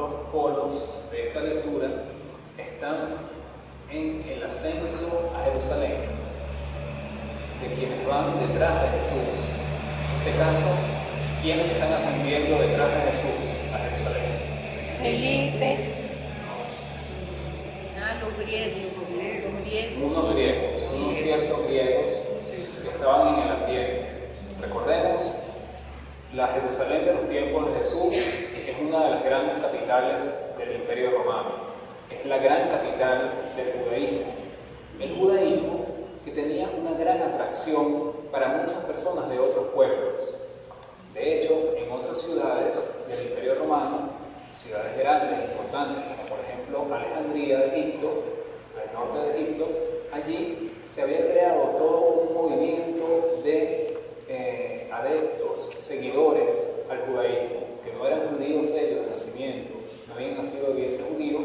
dos polos de esta lectura están en el ascenso a Jerusalén, de quienes van detrás de Jesús. En este caso, ¿quiénes están ascendiendo detrás de Jesús a Jerusalén? Felipe. Unos griegos, unos ciertos griegos que estaban en el ambiente. Recordemos, la Jerusalén de los tiempos de Jesús es una de las grandes capitales del Imperio Romano. Es la gran capital del judaísmo. El judaísmo que tenía una gran atracción para muchas personas de otros pueblos. De hecho, en otras ciudades del Imperio Romano, ciudades grandes, importantes, como por ejemplo Alejandría de Egipto, al norte de Egipto, allí se había creado todo un movimiento de adeptos, seguidores al judaísmo, que no eran judíos ellos de nacimiento, no habían nacido de vientre judío,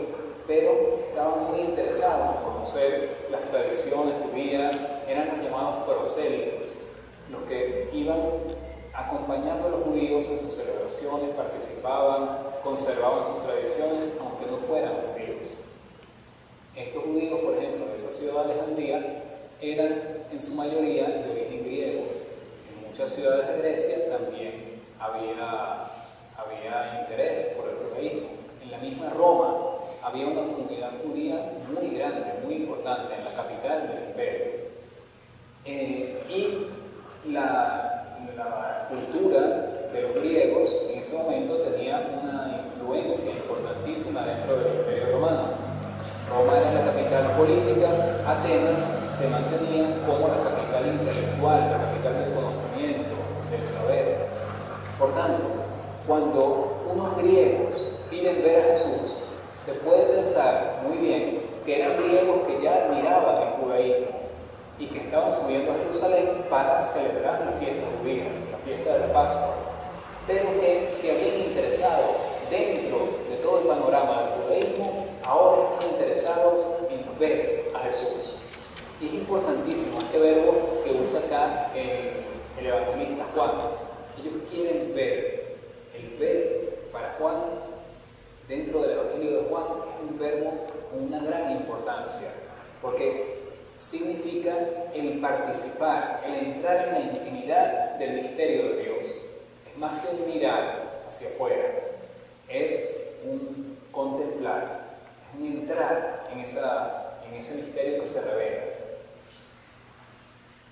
pero estaban muy interesados en conocer las tradiciones judías, eran los llamados prosélitos, los que iban acompañando a los judíos en sus celebraciones, participaban, conservaban sus tradiciones, aunque no fueran judíos. Estos judíos, por ejemplo, de esa ciudad de Alejandría, eran en su mayoría de origen griego. En muchas ciudades de Grecia también había interés por el judaísmo. En la misma Roma había una comunidad judía muy grande, muy importante, en la capital del imperio. Y la cultura de los griegos en ese momento tenía una influencia importantísima dentro del Imperio Romano. Roma era la capital política, Atenas se mantenía como la capital intelectual, la capital del conocimiento, del saber. Por tanto, cuando unos griegos piden ver a Jesús, se puede pensar muy bien que eran griegos que ya admiraban el judaísmo y que estaban subiendo a Jerusalén para celebrar la fiesta judía, la fiesta de la Pascua, pero que se habían interesado dentro de todo el panorama del judaísmo, ahora están interesados en ver a Jesús. Y es importantísimo este verbo que usa acá el evangelista Juan. Ellos quieren ver. El ver para Juan, dentro del Evangelio de Juan, es un verbo con una gran importancia, porque significa el participar, el entrar en la intimidad del misterio de Dios. Es más que un mirar hacia afuera, es un contemplar, es un entrar en ese misterio que se revela.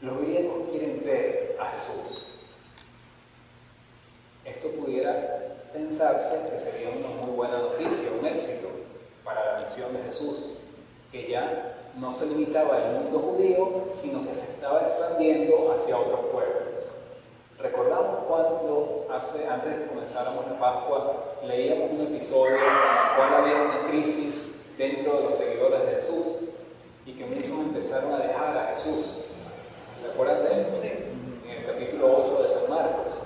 Los griegos quieren ver a Jesús. Esto pudiera pensarse que sería una muy buena noticia, un éxito para la misión de Jesús, que ya no se limitaba al mundo judío, sino que se estaba expandiendo hacia otros pueblos. Recordamos cuando, antes de que comenzáramos la Pascua, leíamos un episodio en el cual había una crisis dentro de los seguidores de Jesús y que muchos empezaron a dejar a Jesús. ¿Se acuerdan de esto? En el capítulo 8 de San Marcos.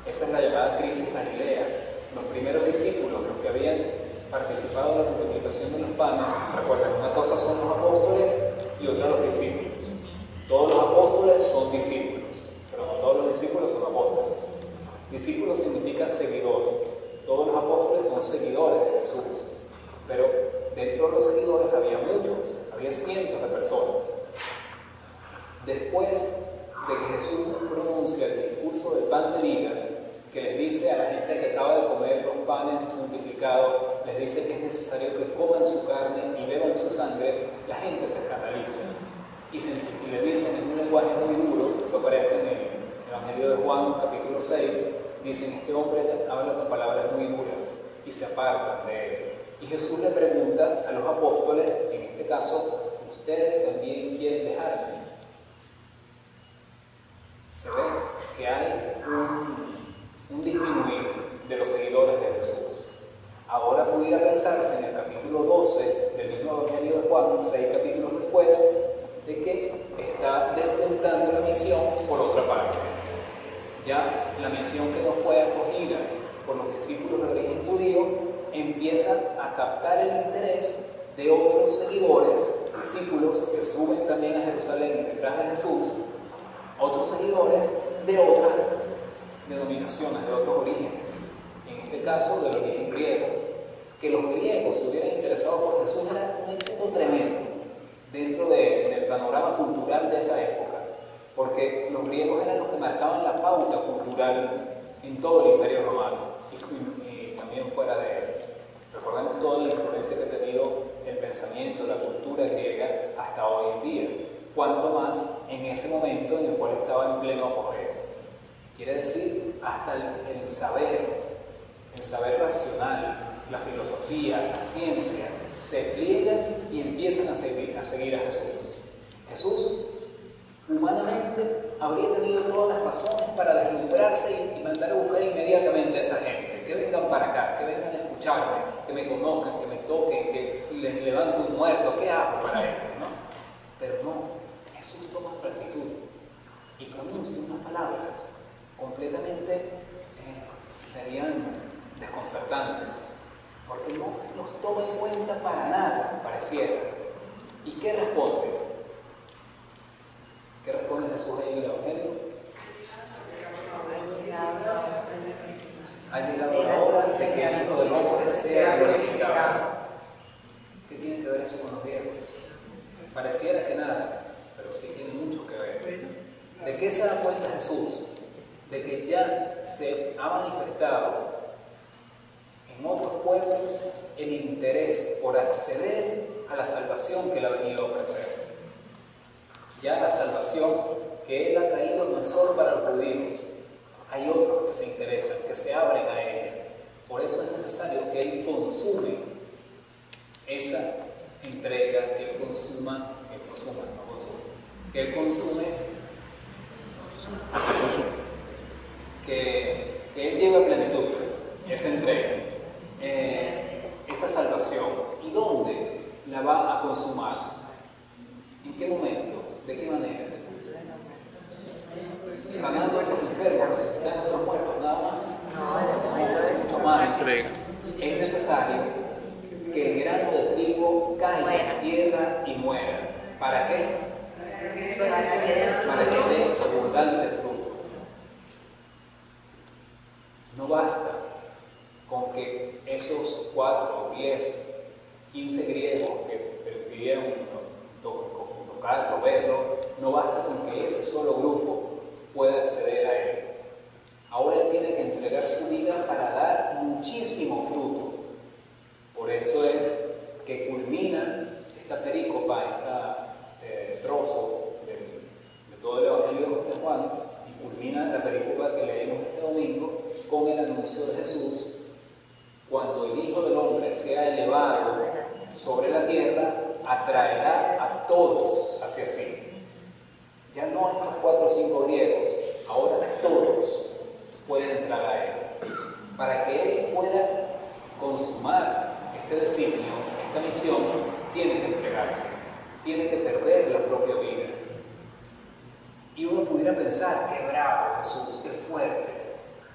Esa es la llamada crisis Galilea. Los primeros discípulos, los que habían participado en la multiplicación de los panes, recuerden, una cosa son los apóstoles y otra los discípulos. Todos los apóstoles son discípulos, pero no todos los discípulos son apóstoles. Discípulo significa seguidor. Todos los apóstoles son seguidores de Jesús, pero dentro de los seguidores había muchos, había cientos de personas. Después de que Jesús pronuncia el discurso del pan de vida, que les dice a la gente que acaba de comer los panes multiplicados, les dice que es necesario que coman su carne y beban su sangre, la gente se escandaliza y le dicen en un lenguaje muy duro, eso aparece en el Evangelio de Juan, capítulo 6, dicen: este hombre habla con palabras muy duras, y se apartan de él. Y Jesús le pregunta a los apóstoles, en este caso, ¿ustedes también quieren dejarme? Se ve que hay un disminuir de los seguidores de Jesús. Ahora pudiera pensarse en el capítulo 12 del mismo Evangelio de Juan, 6 capítulos después, de que está despuntando la misión por otra parte. Ya la misión que no fue acogida por los discípulos de origen judío empieza a captar el interés de otros seguidores, discípulos que suben también a Jerusalén detrás de Jesús, otros seguidores de otras denominaciones, de otros orígenes, en este caso del origen griego, griegos se hubieran interesado por Jesús era un éxito tremendo dentro del panorama cultural de esa época, porque los griegos eran los que marcaban la pauta cultural en todo el Imperio Romano y también fuera de él. Recordemos toda la influencia que ha tenido el pensamiento, la cultura griega hasta hoy en día, cuanto más en ese momento en el cual estaba en pleno apogeo. Quiere decir, hasta el saber racional, la filosofía, la ciencia, se pliegan y empiezan a seguir a Jesús. Jesús, humanamente, habría tenido todas las razones para deslumbrarse y mandar a buscar inmediatamente a esa gente, que vengan para acá, que vengan a escucharme, que me conozcan, que me toquen, que les levante un muerto, ¿qué hago para ellos? ¿No? Pero no, Jesús toma su actitud y pronuncia unas palabras completamente serían desconcertantes, porque no los toma en cuenta para nada, pareciera. ¿Y qué responde? ¿Qué responde Jesús ahí en el Evangelio? Ha llegado la hora de que el Hijo del Hombre sea glorificado. ¿Qué tiene que ver eso con los griegos? Pareciera que nada, pero sí tiene mucho que ver. ¿De qué se da cuenta Jesús? De que ya se ha manifestado en otros pueblos el interés por acceder a la salvación que Él ha venido a ofrecer. Ya la salvación que Él ha traído no es solo para los judíos, hay otros que se interesan, que se abren a ella. Por eso es necesario que Él consume esa entrega, que Él lleve a plenitud esa entrega, esa salvación. ¿Y dónde la va a consumar? ¿En qué momento? ¿De qué manera? Sanando a otros enfermos, resucitando a otros muertos, nada más. No, mucho más. Es necesario que el grano de trigo caiga en la tierra y muera. ¿Para qué? Para que dé abundante fruto. No basta con que esos 4, 10, 15 griegos que pidieron tocarlo, verlo, no basta con que ese solo grupo pueda acceder a Él. Ahora Él tiene que entregar su vida para dar muchísimo fruto. Por eso es que culmina esta perícopa, este trozo de todo el Evangelio de Juan, y culmina la perícopa que leemos este domingo con el anuncio de Jesús: cuando el Hijo del Hombre sea elevado sobre la tierra, atraerá a todos hacia sí. Ya no estos 4 o 5 griegos, ahora todos pueden entrar a Él. Para que Él pueda consumar este designio, esta misión, tiene que entregarse, tiene que perder la propia vida. Y uno pudiera pensar: qué bravo Jesús, qué fuerte.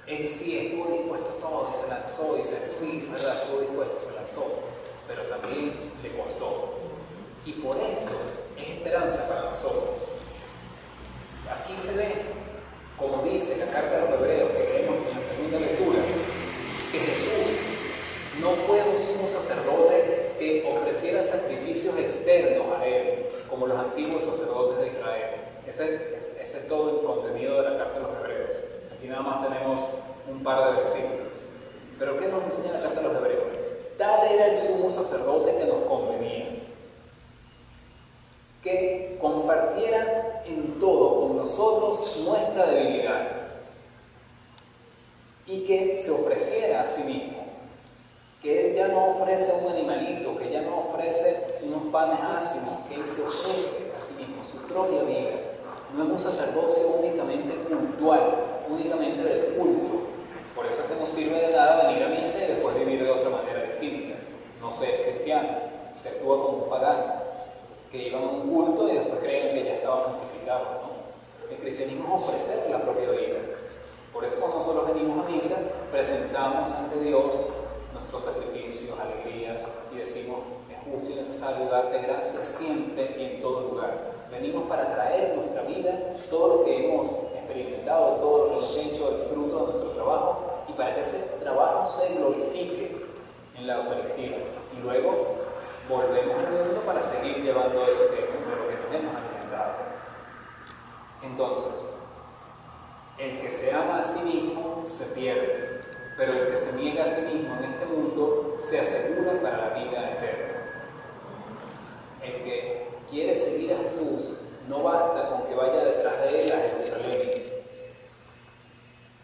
Él sí estuvo dispuesto a todo y se lanzó, dice, sí, ¿verdad? Estuvo dispuesto, se lanzó, pero también le costó. Y por esto es esperanza para nosotros. Aquí se ve, como dice la carta a los Hebreos que leemos en la segunda lectura, que Jesús no fue un sumo sacerdote que ofreciera sacrificios externos a Él, como los antiguos sacerdotes de Israel. Ese es todo el contenido de la carta a los Hebreos. Aquí nada más tenemos un par de versículos. Pero ¿qué nos enseña la carta a los Hebreos? Tal era el sumo sacerdote que nos convenía, que compartiera en todo con nosotros nuestra debilidad y que se ofreciera a sí mismo, que Él ya no ofrece un animalito, que ya no ofrece unos panes ácimos, que Él se ofrece a sí mismo, su propia vida. No es un sacerdocio únicamente cultual, únicamente del culto. Por eso es que no sirve de nada venir a misa y después vivir de otra manera distinta. No se es cristiano, se actúa como un pagano, que iban a un culto y después creían que ya estaban justificados, ¿no? El cristianismo es ofrecer la propia vida. Por eso cuando nosotros venimos a misa, presentamos ante Dios nuestros sacrificios, alegrías, y decimos: es justo y necesario darte gracias siempre y en todo lugar. Venimos para traer nuestra vida, todo lo que hemos experimentado, todo lo que hemos hecho, el fruto de nuestro trabajo, y para que ese trabajo se glorifique en la Eucaristía vida. Y luego volvemos al mundo para seguir llevando eso de lo que nos hemos alimentado. Entonces, el que se ama a sí mismo se pierde, pero el que se niega a sí mismo en este mundo se asegura para la vida eterna. El que quiere seguir a Jesús no basta con que vaya detrás de él a Jerusalén,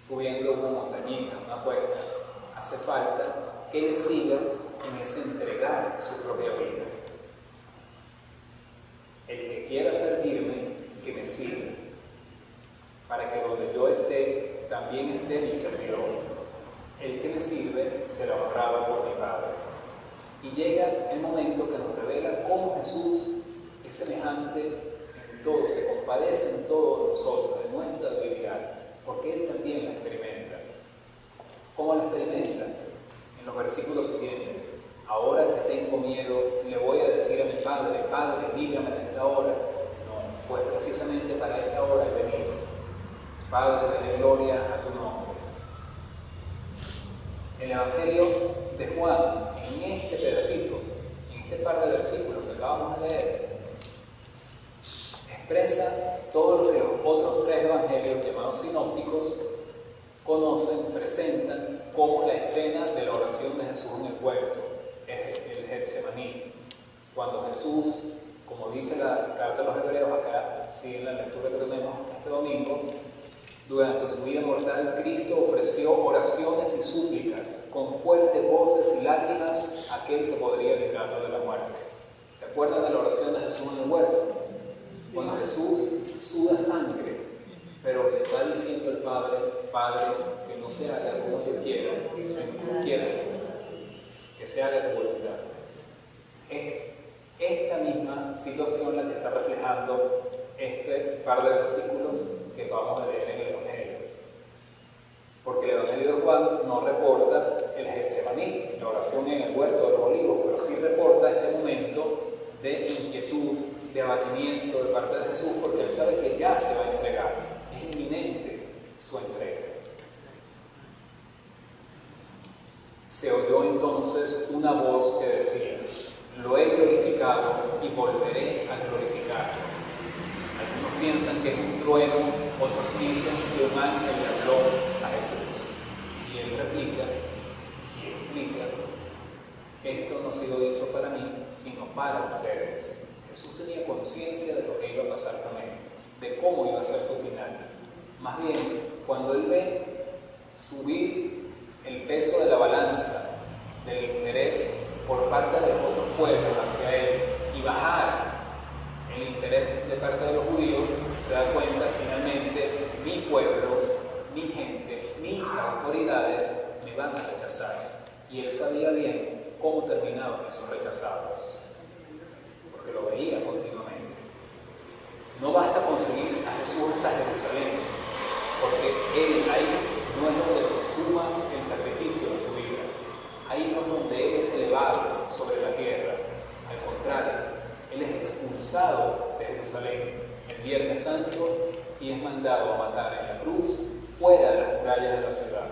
subiendo una montañita, una cuesta. Hace falta que le siga en ese entregar su propia vida. El que quiera servirme, que me siga, para que donde yo esté, también esté mi servidor. El que me sirve será honrado por mi Padre. Y llega el momento que nos revela cómo Jesús es semejante en todo, se compadece en todos nosotros, de nuestra debilidad, porque Él también la experimenta. ¿Cómo la experimenta? En los versículos siguientes. Ahora que tengo miedo, le voy a decir a mi Padre, Padre, líbrame en esta hora. No, pues precisamente para esta hora he venido. Padre, dale gloria a tu nombre. El Evangelio de Juan, en este pedacito, en este par de versículos que acabamos de leer, expresa todo lo que los otros tres evangelios llamados sinópticos conocen, presentan como la escena de la oración de Jesús en el huerto, el Getsemaní. Cuando Jesús, como dice la carta a los Hebreos acá, sí, en la lectura que tenemos este domingo, durante su vida mortal, Cristo ofreció oraciones y súplicas con fuertes voces y lágrimas a aquel que podría librarlo de la muerte. ¿Se acuerdan de la oración de Jesús en el huerto? Cuando Jesús suda sangre, pero le va diciendo al Padre, Padre, que no se haga como yo quiero, sino como tú quieras, que se haga tu voluntad. Es esta misma situación la que está reflejando este par de versículos que vamos a leer en el Evangelio. Porque el Evangelio de Juan no reporta el Getsemaní, la oración en el huerto de los olivos, pero sí reporta este momento de inquietud, de abatimiento de parte de Jesús, porque Él sabe que ya se va a entregar, es inminente su entrega. Se oyó entonces una voz que decía, lo he glorificado y volveré a glorificarlo. Algunos piensan que es un trueno, otros dicen que un ángel le habló a Jesús. Y Él replica y explica, esto no ha sido dicho para mí, sino para ustedes. Jesús tenía conciencia de lo que iba a pasar con Él, de cómo iba a ser su final. Más bien, cuando Él ve subir el peso de la balanza del interés por parte de los otros pueblos hacia Él y bajar el interés de parte de los judíos, se da cuenta finalmente, mi pueblo, mi gente, mis autoridades me van a rechazar. Y Él sabía bien cómo terminaban esos rechazados, porque lo veía continuamente. No basta conseguir a Jesús hasta Jerusalén, porque Él ahí no es donde consuma el sacrificio de su vida. Ahí no es donde Él es elevado sobre la tierra. Al contrario, Él es expulsado de Jerusalén el Viernes Santo y es mandado a matar en la cruz fuera de las murallas de la ciudad.